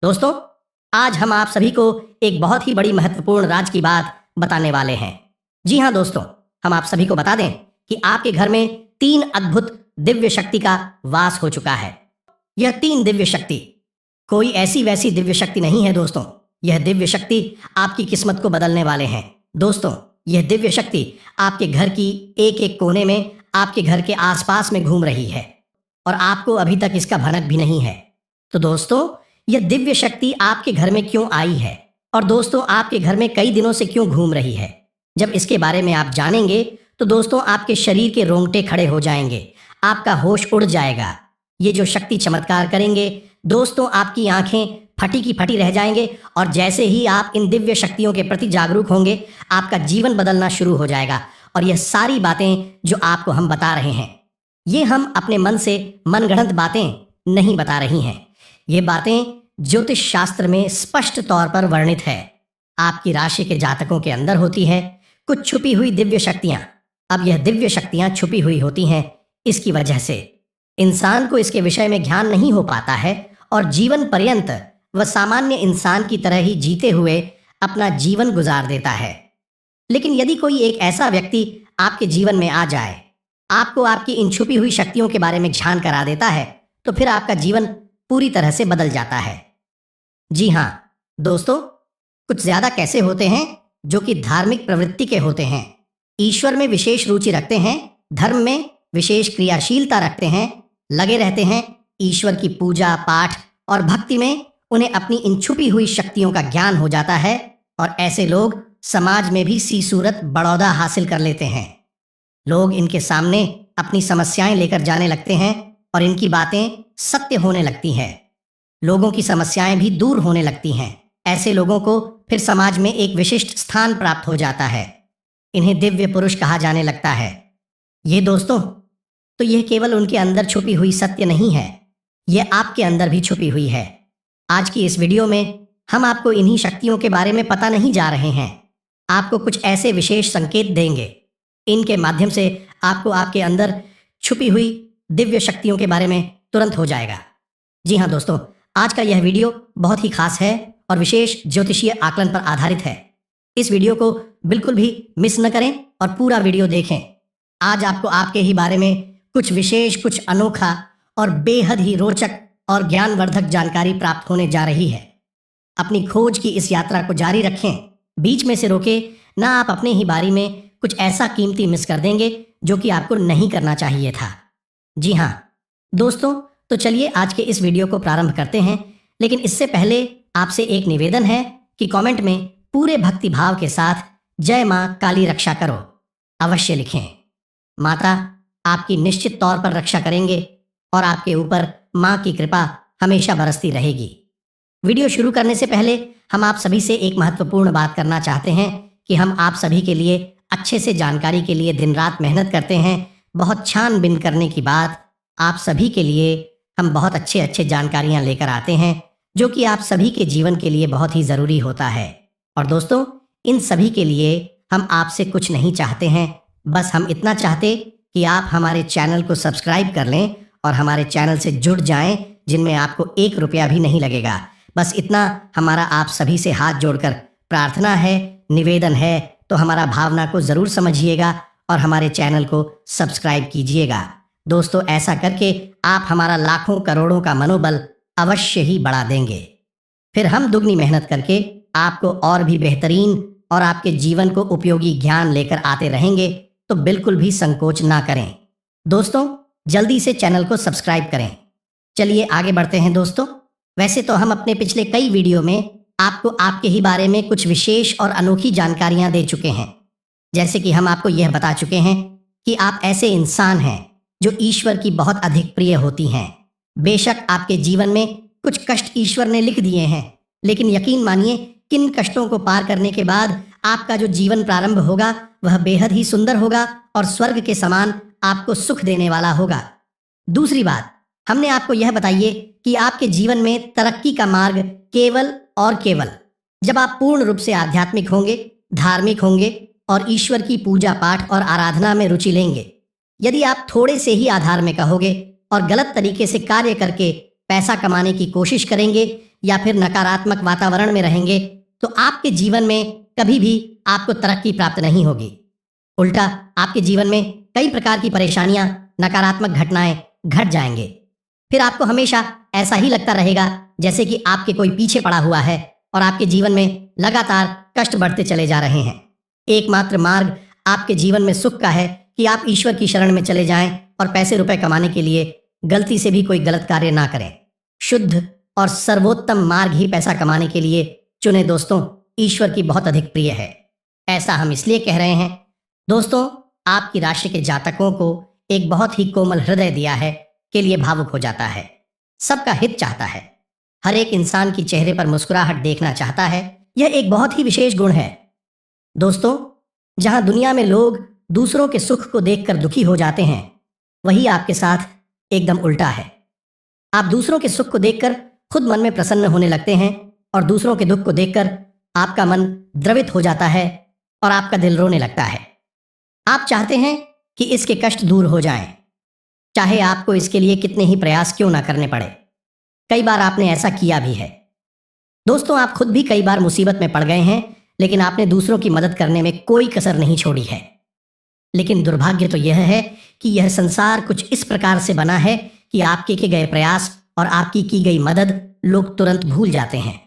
दोस्तों, आज हम आप सभी को एक बहुत ही बड़ी महत्वपूर्ण राज की बात बताने वाले हैं। जी हाँ दोस्तों, हम आप सभी को बता दें कि आपके घर में 3 अद्भुत दिव्य शक्ति का वास हो चुका है। यह 3 दिव्य शक्ति कोई ऐसी वैसी दिव्य शक्ति नहीं है दोस्तों। यह दिव्य शक्ति आपकी किस्मत को बदलने वाले हैं। दोस्तों, यह दिव्य शक्ति आपके घर की एक एक कोने में, आपके घर के आसपास में घूम रही है और आपको अभी तक इसका भनक भी नहीं है। तो दोस्तों, यह दिव्य शक्ति आपके घर में क्यों आई है और दोस्तों आपके घर में कई दिनों से क्यों घूम रही है? जब इसके बारे में आप जानेंगे तो दोस्तों आपके शरीर के रोंगटे खड़े हो जाएंगे, आपका होश उड़ जाएगा। ये जो शक्ति चमत्कार करेंगे दोस्तों, आपकी आंखें फटी की फटी रह जाएंगे और जैसे ही आप इन दिव्य शक्तियों के प्रति जागरूक होंगे, आपका जीवन बदलना शुरू हो जाएगा। और यह सारी बातें जो आपको हम बता रहे हैं, ये हम अपने मन से मनगढ़ंत बातें नहीं बता रही हैं। ये बातें ज्योतिष शास्त्र में स्पष्ट तौर पर वर्णित है। आपकी राशि के जातकों के अंदर होती है कुछ छुपी हुई दिव्य शक्तियां। अब यह दिव्य शक्तियां छुपी हुई होती हैं, इसकी वजह से इंसान को इसके विषय में ज्ञान नहीं हो पाता है और जीवन पर्यंत वह सामान्य इंसान की तरह ही जीते हुए अपना जीवन गुजार देता है। लेकिन यदि कोई एक ऐसा व्यक्ति आपके जीवन में आ जाए, आपको आपकी इन छुपी हुई शक्तियों के बारे में ध्यान करा देता है, तो फिर आपका जीवन पूरी तरह से बदल जाता है। जी हाँ दोस्तों, कुछ ज्यादा कैसे होते हैं जो कि धार्मिक प्रवृत्ति के होते हैं, ईश्वर में विशेष रुचि रखते हैं, धर्म में विशेष क्रियाशीलता रखते हैं, लगे रहते हैं ईश्वर की पूजा पाठ और भक्ति में। उन्हें अपनी इन छुपी हुई शक्तियों का ज्ञान हो जाता है और ऐसे लोग समाज में भी सी सूरत बड़ौदा हासिल कर लेते हैं। लोग इनके सामने अपनी समस्याएं लेकर जाने लगते हैं और इनकी बातें सत्य होने लगती हैं। लोगों की समस्याएं भी दूर होने लगती हैं। ऐसे लोगों को फिर समाज में एक विशिष्ट स्थान प्राप्त हो जाता है। इन्हें दिव्य पुरुष कहा जाने लगता है। ये दोस्तों, तो यह केवल उनके अंदर छुपी हुई सत्य नहीं है, यह आपके अंदर भी छुपी हुई है। आज की इस वीडियो में हम आपको इन्हीं शक्तियों के बारे में पता नहीं जा रहे हैं, आपको कुछ ऐसे विशेष संकेत देंगे। इनके माध्यम से आपको आपके अंदर छुपी हुई दिव्य शक्तियों के बारे में तुरंत हो जाएगा। जी हाँ दोस्तों, आज का यह वीडियो बहुत ही खास है और विशेष ज्योतिषीय आकलन पर आधारित है। इस वीडियो को बिल्कुल भी मिस न करें और पूरा वीडियो देखें। आज आपको आपके ही बारे में कुछ विशेष, कुछ अनोखा और बेहद ही रोचक और ज्ञानवर्धक जानकारी प्राप्त होने जा रही है। अपनी खोज की इस यात्रा को जारी रखें, बीच में से रोके ना। आप अपने ही बारे में कुछ ऐसा कीमती मिस कर देंगे जो कि आपको नहीं करना चाहिए था। जी हाँ दोस्तों, तो चलिए आज के इस वीडियो को प्रारंभ करते हैं। लेकिन इससे पहले आपसे एक निवेदन है कि कमेंट में पूरे भक्ति भाव के साथ जय मां काली रक्षा करो अवश्य लिखें। माता आपकी निश्चित तौर पर रक्षा करेंगे और आपके ऊपर मां की कृपा हमेशा बरसती रहेगी। वीडियो शुरू करने से पहले हम आप सभी से एक महत्वपूर्ण बात करना चाहते हैं कि हम आप सभी के लिए अच्छे से जानकारी के लिए दिन रात मेहनत करते हैं। बहुत छानबीन करने की बात आप सभी के लिए हम बहुत अच्छे जानकारियां लेकर आते हैं जो कि आप सभी के जीवन के लिए बहुत ही ज़रूरी होता है। और दोस्तों, इन सभी के लिए हम आपसे कुछ नहीं चाहते हैं, बस हम इतना चाहते कि आप हमारे चैनल को सब्सक्राइब कर लें और हमारे चैनल से जुड़ जाएं, जिनमें आपको 1 रुपया भी नहीं लगेगा। बस इतना हमारा आप सभी से हाथ जोड़कर प्रार्थना है, निवेदन है। तो हमारा भावना को ज़रूर समझिएगा और हमारे चैनल को सब्सक्राइब कीजिएगा। दोस्तों, ऐसा करके आप हमारा लाखों करोड़ों का मनोबल अवश्य ही बढ़ा देंगे। फिर हम दुगनी मेहनत करके आपको और भी बेहतरीन और आपके जीवन को उपयोगी ज्ञान लेकर आते रहेंगे। तो बिल्कुल भी संकोच ना करें। दोस्तों, जल्दी से चैनल को सब्सक्राइब करें। चलिए आगे बढ़ते हैं दोस्तों। वैसे तो हम अपने पिछले कई वीडियो में आपको आपके ही बारे में कुछ विशेष और अनोखी जानकारियां दे चुके हैं। जैसे कि हम आपको यह बता चुके हैं कि आप ऐसे इंसान हैं जो ईश्वर की बहुत अधिक प्रिय होती हैं। बेशक आपके जीवन में कुछ कष्ट ईश्वर ने लिख दिए हैं, लेकिन यकीन मानिए किन कष्टों को पार करने के बाद आपका जो जीवन प्रारंभ होगा वह बेहद ही सुंदर होगा और स्वर्ग के समान आपको सुख देने वाला होगा। दूसरी बात, हमने आपको यह बताइए कि आपके जीवन में तरक्की का मार्ग केवल और केवल जब आप पूर्ण रूप से आध्यात्मिक होंगे, धार्मिक होंगे और ईश्वर की पूजा पाठ और आराधना में रुचि लेंगे। यदि आप थोड़े से ही आधार में कहोगे और गलत तरीके से कार्य करके पैसा कमाने की कोशिश करेंगे या फिर नकारात्मक वातावरण में रहेंगे तो आपके जीवन में कभी भी आपको तरक्की प्राप्त नहीं होगी। उल्टा आपके जीवन में कई प्रकार की परेशानियां, नकारात्मक घटनाएं घट जाएंगे। फिर आपको हमेशा ऐसा ही लगता रहेगा जैसे कि आपके कोई पीछे पड़ा हुआ है और आपके जीवन में लगातार कष्ट बढ़ते चले जा रहे हैं। एकमात्र मार्ग आपके जीवन में सुख का है कि आप ईश्वर की शरण में चले जाएं और पैसे रुपए कमाने के लिए गलती से भी कोई गलत कार्य ना करें। शुद्ध और सर्वोत्तम मार्ग ही पैसा कमाने के लिए चुने दोस्तों, ईश्वर की बहुत अधिक प्रिय है। ऐसा हम इसलिए कह रहे हैं दोस्तों, आपकी राशि के जातकों को एक बहुत ही कोमल हृदय दिया है के लिए भावुक हो जाता है, सबका हित चाहता है, हर एक इंसान की चेहरे पर मुस्कुराहट देखना चाहता है। यह एक बहुत ही विशेष गुण है दोस्तों। जहां दुनिया में लोग दूसरों के सुख को देखकर दुखी हो जाते हैं, वही आपके साथ एकदम उल्टा है। आप दूसरों के सुख को देखकर खुद मन में प्रसन्न होने लगते हैं और दूसरों के दुख को देखकर आपका मन द्रवित हो जाता है और आपका दिल रोने लगता है। आप चाहते हैं कि इसके कष्ट दूर हो जाएं, चाहे आपको इसके लिए कितने ही प्रयास क्यों ना करने पड़े। कई बार आपने ऐसा किया भी है दोस्तों। आप खुद भी कई बार मुसीबत में पड़ गए हैं, लेकिन आपने दूसरों की मदद करने में कोई कसर नहीं छोड़ी है। लेकिन दुर्भाग्य तो यह है कि यह संसार कुछ इस प्रकार से बना है कि आपके किए गए प्रयास और आपकी की गई मदद लोग तुरंत भूल जाते हैं।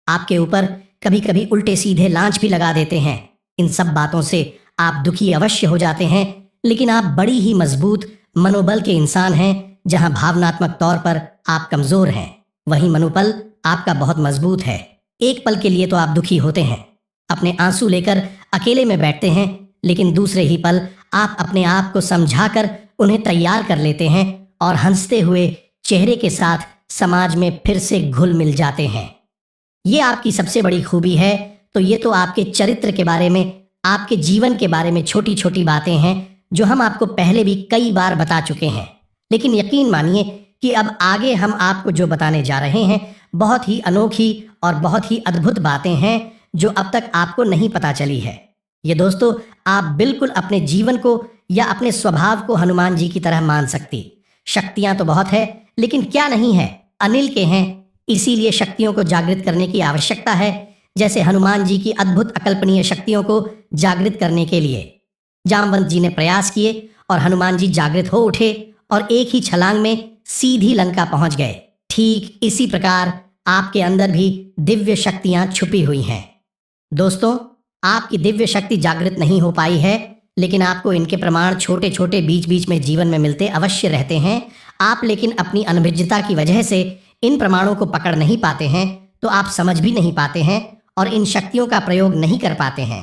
आपके ऊपर कभी कभी उल्टे सीधे लांच भी लगा देते हैं। इन सब बातों से आप दुखी अवश्य हो जाते हैं, लेकिन आप बड़ी ही मजबूत मनोबल के इंसान हैं। जहां भावनात्मक तौर पर आप कमजोर हैं, वहीं मनोबल आपका बहुत मजबूत है। एक पल के लिए तो आप दुखी होते हैं, अपने आंसू लेकर अकेले में बैठते हैं, लेकिन दूसरे ही पल आप अपने आप को समझाकर उन्हें तैयार कर लेते हैं और हंसते हुए चेहरे के साथ समाज में फिर से घुल मिल जाते हैं। ये आपकी सबसे बड़ी खूबी है। तो ये तो आपके चरित्र के बारे में, आपके जीवन के बारे में छोटी छोटी बातें हैं जो हम आपको पहले भी कई बार बता चुके हैं। लेकिन यकीन मानिए कि अब आगे हम आपको जो बताने जा रहे हैं बहुत ही अनोखी और बहुत ही अद्भुत बातें हैं जो अब तक आपको नहीं पता चली है। ये दोस्तों, आप बिल्कुल अपने जीवन को या अपने स्वभाव को हनुमान जी की तरह मान सकती। शक्तियां तो बहुत है, लेकिन क्या नहीं है, अनिल के हैं। इसीलिए शक्तियों को जागृत करने की आवश्यकता है, जैसे हनुमान जी की अद्भुत अकल्पनीय शक्तियों को जागृत करने के लिए जामवंत जी ने प्रयास किए और हनुमान जी जागृत हो उठे और एक ही छलांग में सीधी लंका पहुंच गए। ठीक इसी प्रकार आपके अंदर भी दिव्य शक्तियां छुपी हुई हैं। दोस्तों, आपकी दिव्य शक्ति जागृत नहीं हो पाई है, लेकिन आपको इनके प्रमाण छोटे छोटे बीच बीच में जीवन में मिलते अवश्य रहते हैं। आप लेकिन अपनी अनभिज्ञता की वजह से इन प्रमाणों को पकड़ नहीं पाते हैं, तो आप समझ भी नहीं पाते हैं और इन शक्तियों का प्रयोग नहीं कर पाते हैं।